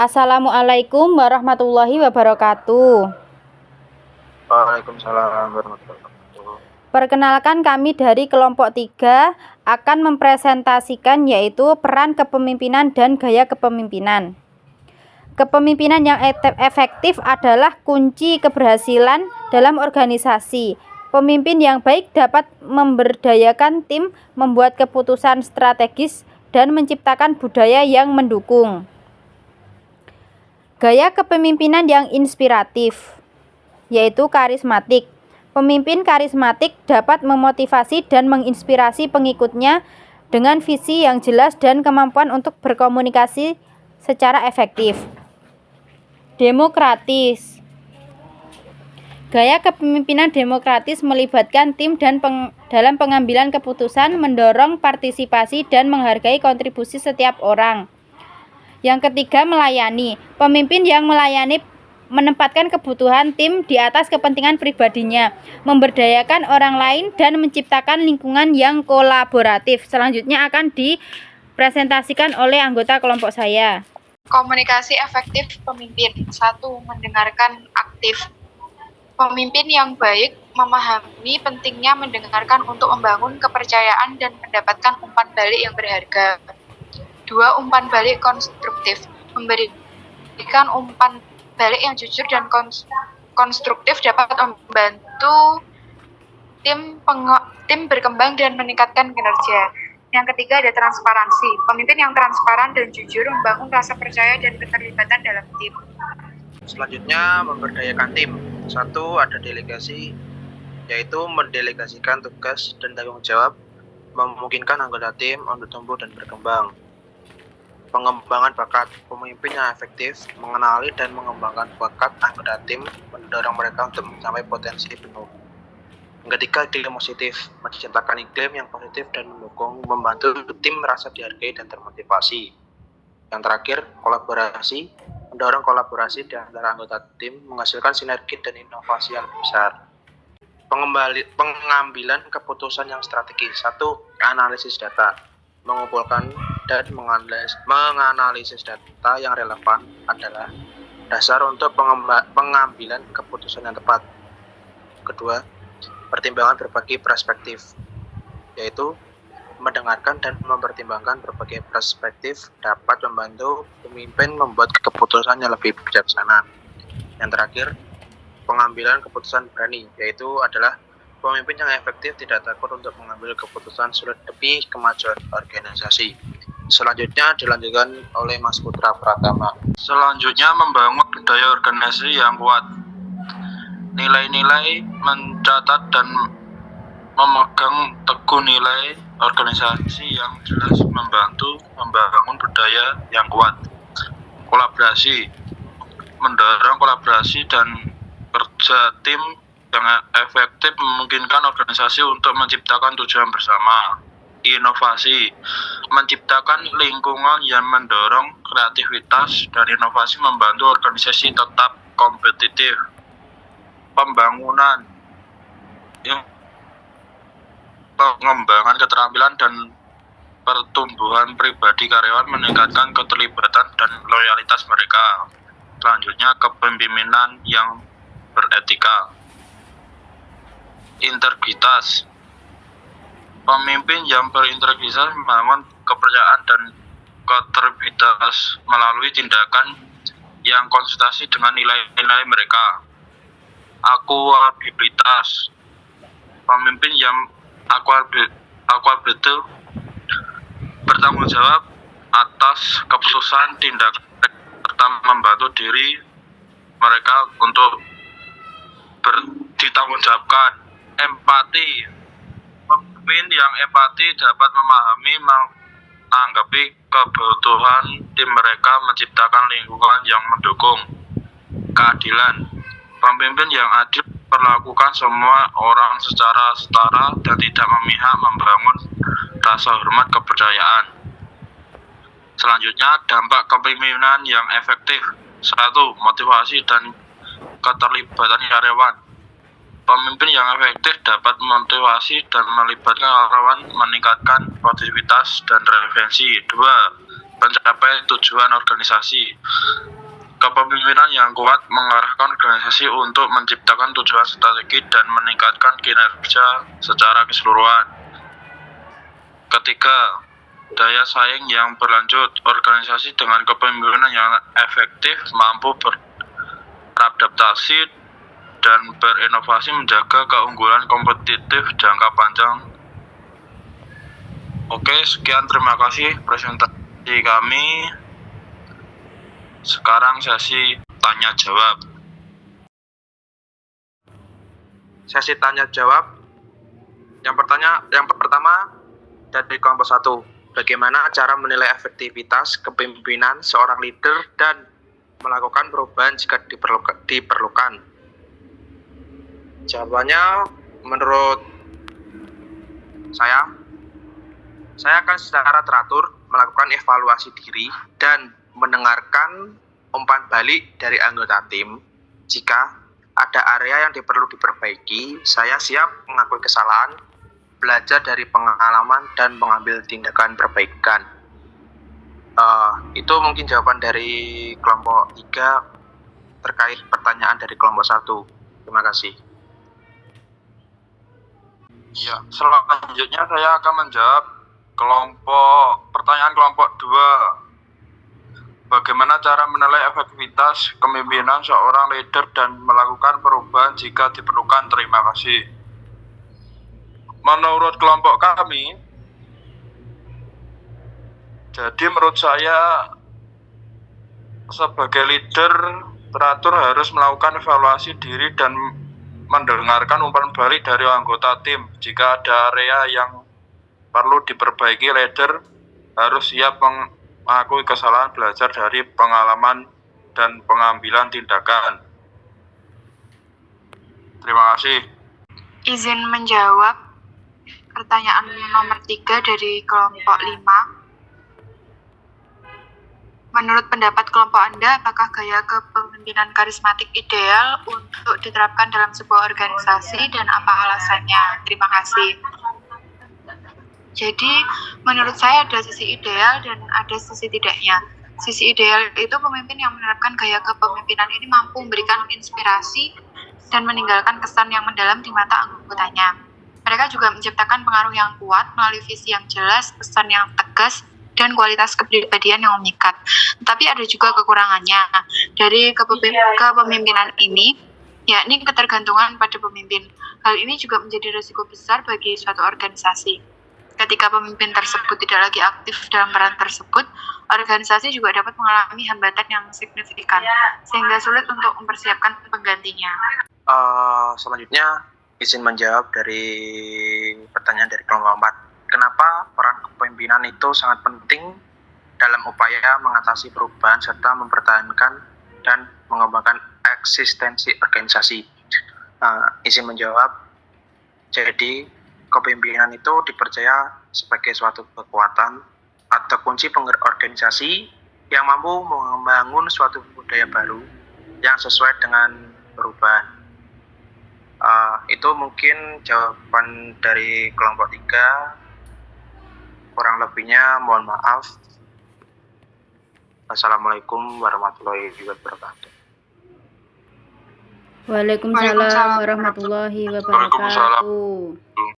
Assalamualaikum warahmatullahi wabarakatuh. Waalaikumsalam warahmatullahi wabarakatuh. Perkenalkan, kami dari kelompok 3 akan mempresentasikan yaitu peran kepemimpinan dan gaya kepemimpinan. Kepemimpinan yang efektif adalah kunci keberhasilan dalam organisasi. Pemimpin yang baik dapat memberdayakan tim, membuat keputusan strategis, dan menciptakan budaya yang mendukung. Gaya kepemimpinan yang inspiratif, yaitu karismatik. Pemimpin karismatik dapat memotivasi dan menginspirasi pengikutnya dengan visi yang jelas dan kemampuan untuk berkomunikasi secara efektif. Demokratis. Gaya kepemimpinan demokratis melibatkan tim dan dalam pengambilan keputusan, mendorong partisipasi dan menghargai kontribusi setiap orang. Yang ketiga, melayani. Pemimpin yang melayani menempatkan kebutuhan tim di atas kepentingan pribadinya, memberdayakan orang lain, dan menciptakan lingkungan yang kolaboratif. Selanjutnya akan dipresentasikan oleh anggota kelompok saya. Komunikasi efektif pemimpin. 1. Mendengarkan aktif. Pemimpin yang baik memahami pentingnya mendengarkan untuk membangun kepercayaan dan mendapatkan umpan balik yang berharga. 2. Umpan balik konstruktif. Memberikan umpan balik yang jujur dan konstruktif dapat membantu tim berkembang dan meningkatkan kinerja. Yang ketiga ada transparansi. Pemimpin yang transparan dan jujur membangun rasa percaya dan keterlibatan dalam tim. Selanjutnya, memberdayakan tim. 1. Ada delegasi, yaitu mendelegasikan tugas dan tanggung jawab, memungkinkan anggota tim untuk tumbuh dan berkembang. Pengembangan bakat. Pemimpin yang efektif mengenali dan mengembangkan bakat anggota tim, mendorong mereka untuk mencapai potensi penuh. Yang ketiga, iklim positif. Menciptakan iklim yang positif dan mendukung, membantu tim merasa dihargai dan termotivasi. Yang terakhir, kolaborasi. Mendorong kolaborasi di antara anggota tim, menghasilkan sinergi dan inovasi yang besar. Pengambilan keputusan yang strategis. 1. Analisis data. Mengumpulkan dan menganalisis data yang relevan adalah dasar untuk pengambilan keputusan yang tepat. Kedua, pertimbangan berbagai perspektif, yaitu mendengarkan dan mempertimbangkan berbagai perspektif dapat membantu pemimpin membuat keputusan yang lebih bijaksana. Yang terakhir, pengambilan keputusan berani, yaitu adalah pemimpin yang efektif tidak takut untuk mengambil keputusan sulit demi kemajuan organisasi. Selanjutnya dilanjutkan oleh Mas Putra Pratama. Selanjutnya, membangun budaya organisasi yang kuat. Nilai-nilai, mencatat dan memegang teguh nilai organisasi yang jelas membantu membangun budaya yang kuat. Kolaborasi, mendorong kolaborasi dan kerja tim yang efektif memungkinkan organisasi untuk menciptakan tujuan bersama. Inovasi, menciptakan lingkungan yang mendorong kreativitas dan inovasi, membantu organisasi tetap kompetitif. Pembangunan, pengembangan keterampilan dan pertumbuhan pribadi karyawan, meningkatkan keterlibatan dan loyalitas mereka. Selanjutnya, kepemimpinan yang beretika. Integritas, pemimpin yang berintegritas membangun kepercayaan dan keterlibatan melalui tindakan yang konsistensi dengan nilai-nilai mereka. Akuntabilitas, pemimpin yang akuntabilitas bertanggung jawab atas keputusan tindakan serta membantu diri mereka untuk ditanggungjawabkan. Empati, pemimpin yang empati dapat memahami, menanggapi kebutuhan tim mereka, menciptakan lingkungan yang mendukung. Keadilan, pemimpin yang adil perlakukan semua orang secara setara dan tidak memihak, membangun rasa hormat kepercayaan. Selanjutnya, dampak kepemimpinan yang efektif. 1. Motivasi dan keterlibatan karyawan. Pemimpin yang efektif dapat memotivasi dan melibatkan karyawan, meningkatkan produktivitas dan relevansi. 2. Pencapaian tujuan organisasi. Kepemimpinan yang kuat mengarahkan organisasi untuk menciptakan tujuan strategi dan meningkatkan kinerja secara keseluruhan. Ketiga, daya saing yang berlanjut. Organisasi dengan kepemimpinan yang efektif mampu beradaptasi dan berinovasi menjaga keunggulan kompetitif jangka panjang. Oke, sekian, terima kasih presentasi kami. Sekarang sesi tanya jawab. Sesi tanya jawab. Yang pertama dari kelompok 1. Bagaimana cara menilai efektivitas kepemimpinan seorang leader dan melakukan perubahan jika diperlukan? Jawabannya, menurut saya akan secara teratur melakukan evaluasi diri dan mendengarkan umpan balik dari anggota tim. Jika ada area yang perlu diperbaiki, saya siap mengakui kesalahan, belajar dari pengalaman, dan mengambil tindakan perbaikan. Itu mungkin jawaban dari kelompok 3 terkait pertanyaan dari kelompok 1. Terima kasih. Ya, selanjutnya saya akan menjawab pertanyaan kelompok 2. Bagaimana cara menilai efektivitas kepemimpinan seorang leader dan melakukan perubahan jika diperlukan? Terima kasih. Menurut kelompok kami, jadi menurut saya sebagai leader teratur harus melakukan evaluasi diri dan mendengarkan umpan balik dari anggota tim. Jika ada area yang perlu diperbaiki, leader harus siap mengakui kesalahan, belajar dari pengalaman, dan pengambilan tindakan. Terima kasih. Izin menjawab pertanyaan nomor 3 dari kelompok 5. Menurut pendapat kelompok Anda, apakah gaya kepemimpinan karismatik ideal untuk diterapkan dalam sebuah organisasi dan apa alasannya? Terima kasih. Jadi, menurut saya ada sisi ideal dan ada sisi tidaknya. Sisi ideal itu pemimpin yang menerapkan gaya kepemimpinan ini mampu memberikan inspirasi dan meninggalkan kesan yang mendalam di mata anggotanya. Mereka juga menciptakan pengaruh yang kuat melalui visi yang jelas, pesan yang tegas, dan kualitas kepribadian yang memikat. Tapi ada juga kekurangannya dari kepemimpinan ini, yakni ketergantungan pada pemimpin. Hal ini juga menjadi risiko besar bagi suatu organisasi. Ketika pemimpin tersebut tidak lagi aktif dalam peran tersebut, organisasi juga dapat mengalami hambatan yang signifikan, sehingga sulit untuk mempersiapkan penggantinya. Selanjutnya, izin menjawab dari pertanyaan dari kelompok 4. Kenapa peran kepemimpinan itu sangat penting dalam upaya mengatasi perubahan serta mempertahankan dan mengembangkan eksistensi organisasi? Izin menjawab. Jadi, kepemimpinan itu dipercaya sebagai suatu kekuatan atau kunci penggerak organisasi yang mampu membangun suatu budaya baru yang sesuai dengan perubahan. Itu mungkin jawaban dari kelompok 3. Kurang lebihnya mohon maaf. Assalamualaikum warahmatullahi wabarakatuh. Waalaikumsalam warahmatullahi wabarakatuh.